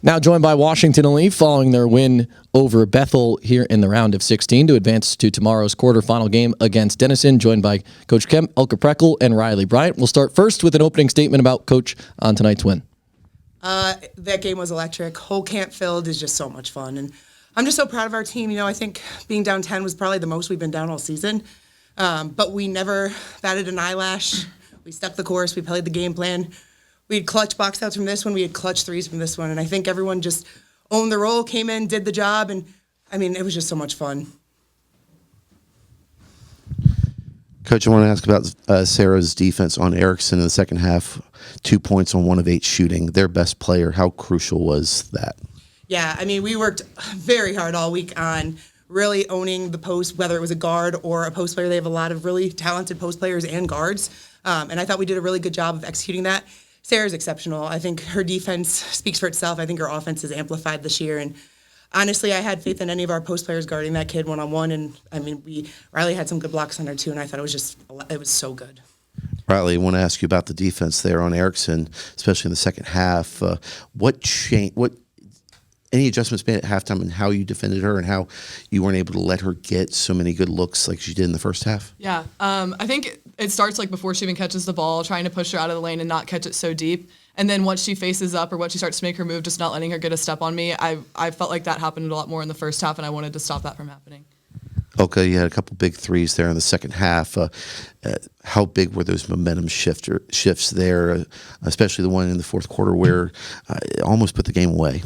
Now joined by Washington and Lee following their win over Bethel here in the round of 16 to advance to tomorrow's quarterfinal game against Denison, joined by Coach Kemp, Elka Prechel, and Riley Bryant. We'll start first with an opening statement about Coach on tonight's win. That game was electric. Whole camp filled is just so much fun. And I'm just so proud of our team. You know, I think being down 10 was probably the most we've been down all season. But we never batted an eyelash. We stuck the course. We played the game plan. We had clutch box outs from this one. We had clutch threes from this one. And I think everyone just owned the role, came in, did the job. And, I mean, it was just so much fun. Coach, I want to ask about Sarah's defense on Erickson in the second half. 2 points on 1 of 8 shooting. Their best player. How crucial was that? Yeah, I mean, we worked very hard all week on really owning the post, whether it was a guard or a post player. They have a lot of really talented post players and guards. And I thought we did a really good job of executing that. Sarah's exceptional. I think her defense speaks for itself. I think her offense is amplified this year. And honestly, I had faith in any of our post players guarding that kid one-on-one. And, I mean, Riley had some good blocks on her, too, and I thought it was so good. Riley, I want to ask you about the defense there on Erickson, especially in the second half. Any adjustments made at halftime and how you defended her and how you weren't able to let her get so many good looks like she did in the first half? Yeah, I think it starts like before she even catches the ball, trying to push her out of the lane and not catch it so deep. And then once she faces up or once she starts to make her move, just not letting her get a step on me. I felt like that happened a lot more in the first half, and I wanted to stop that from happening. Okay, you had a couple big threes there in the second half. How big were those momentum shifts there, especially the one in the fourth quarter where it almost put the game away?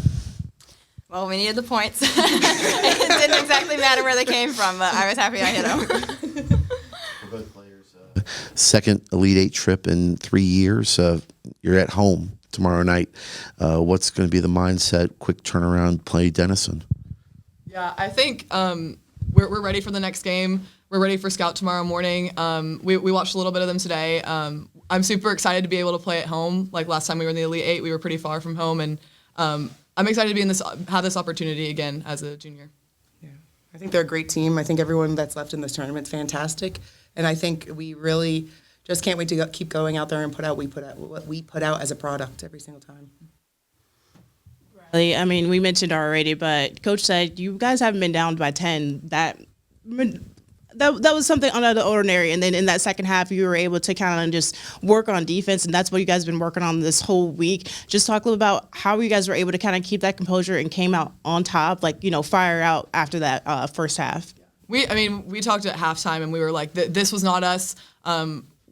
Well, we needed the points. It didn't exactly matter where they came from, but I was happy I hit them. For both players, second Elite Eight trip in 3 years. You're at home tomorrow night. What's going to be the mindset, quick turnaround, play Denison? Yeah, I think we're ready for the next game. We're ready for Scout tomorrow morning. We watched a little bit of them today. I'm super excited to be able to play at home. Like last time we were in the Elite Eight, we were pretty far from home, and I'm excited to have this opportunity again as a junior. Yeah, I think they're a great team. I think everyone that's left in this tournament is fantastic, and I think we really just can't wait to keep going out there and put out what we put out as a product every single time. I mean, we mentioned already, but Coach said you guys haven't been down by 10. That was something out of the ordinary. And then in that second half, you were able to kind of just work on defense, and that's what you guys have been working on this whole week. Just talk a little about how you guys were able to kind of keep that composure and came out on top, fire out after that first half. We talked at halftime, and we were like, this was not us.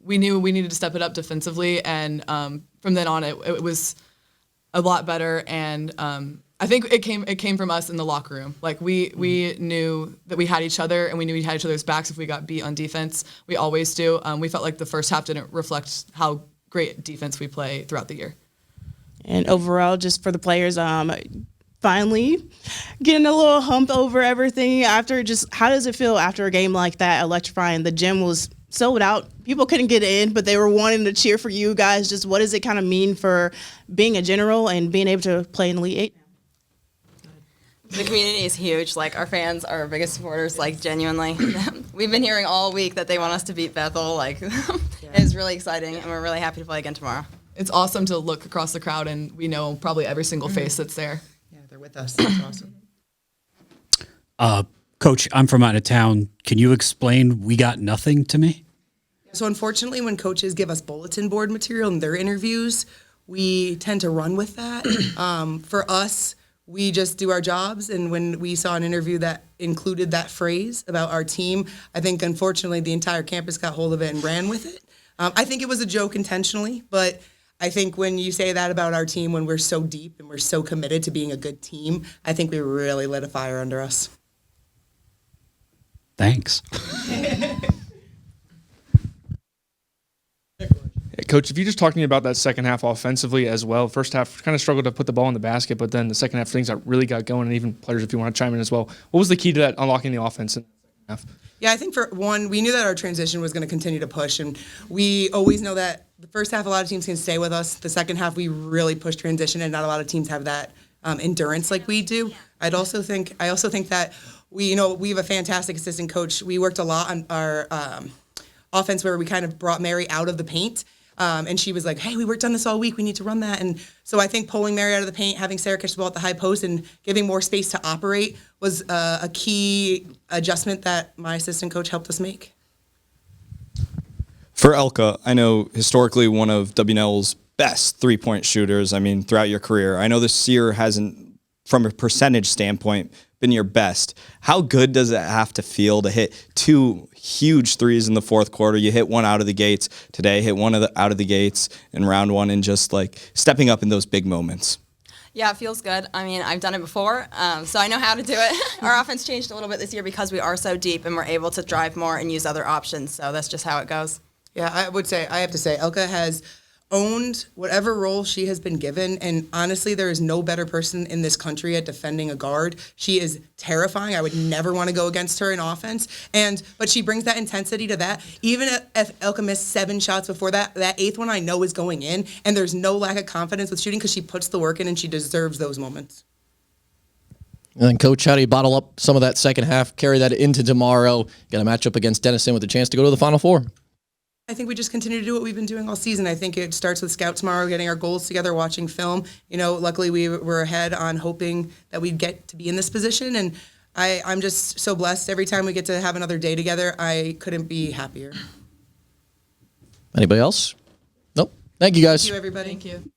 We knew we needed to step it up defensively, and from then on, it was a lot better, and I think it came from us in the locker room. Like we knew that we had each other, and we knew we had each other's backs if we got beat on defense. We always do. We felt like the first half didn't reflect how great defense we play throughout the year. And overall, just for the players, finally getting a little hump over everything after. Just how does it feel after a game like that, electrifying? The gym was sold out. People couldn't get in, but they were wanting to cheer for you guys. Just what does it kind of mean for being a general and being able to play in Elite Eight? The community is huge. Like, our fans are our biggest supporters, like, genuinely. We've been hearing all week that they want us to beat Bethel. Like, it's really exciting, and we're really happy to play again tomorrow. It's awesome to look across the crowd, and we know probably every single face that's there. Yeah, they're with us. That's awesome. Coach, I'm from out of town. Can you explain We Got Nothing to me? So unfortunately, when coaches give us bulletin board material in their interviews, we tend to run with that. For us, we just do our jobs, and when we saw an interview that included that phrase about our team, I think unfortunately the entire campus got hold of it and ran with it. I think it was a joke intentionally, but I think when you say that about our team, when we're so deep and we're so committed to being a good team, I think we really lit a fire under us. Thanks. Coach, if you just talk to me about that second half offensively as well. First half kind of struggled to put the ball in the basket, but then the second half things really got going, and even players, if you want to chime in as well. What was the key to that unlocking the offense in the second half? Yeah, I think for one, we knew that our transition was going to continue to push, and we always know that the first half a lot of teams can stay with us. The second half we really push transition, and not a lot of teams have that endurance like we do. I also think that we have a fantastic assistant coach. We worked a lot on our offense where we kind of brought Mary out of the paint. And she was like, hey, we worked on this all week. We need to run that. And so I think pulling Mary out of the paint, having Sarah catch the ball at the high post, and giving more space to operate was a key adjustment that my assistant coach helped us make. For Elka, I know historically one of WNL's best three-point shooters, I mean, throughout your career. I know this year hasn't, from a percentage standpoint, been your best. How good does it have to feel to hit two huge threes in the fourth quarter? You hit one out of the gates today, hit one out of the gates in round one, and just like stepping up in those big moments. Yeah, it feels good. I mean, I've done it before, so I know how to do it. Our offense changed a little bit this year because we are so deep and we're able to drive more and use other options, so that's just how it goes. Yeah, I have to say, Elka has owned whatever role she has been given, and honestly, there is no better person in this country at defending a guard. She is terrifying. I would never want to go against her in offense, but she brings that intensity to that. Even if Elka missed 7 shots before that 8th one I know is going in, and there's no lack of confidence with shooting because she puts the work in and she deserves those moments. And then, Coach, how do you bottle up some of that second half, carry that into tomorrow, get a matchup against Denison with a chance to go to the Final Four? I think we just continue to do what we've been doing all season. I think it starts with Scout tomorrow, getting our goals together, watching film. Luckily we were ahead on hoping that we'd get to be in this position, and I'm just so blessed. Every time we get to have another day together, I couldn't be happier. Anybody else? Nope. Thank you, guys. Thank you, everybody. Thank you.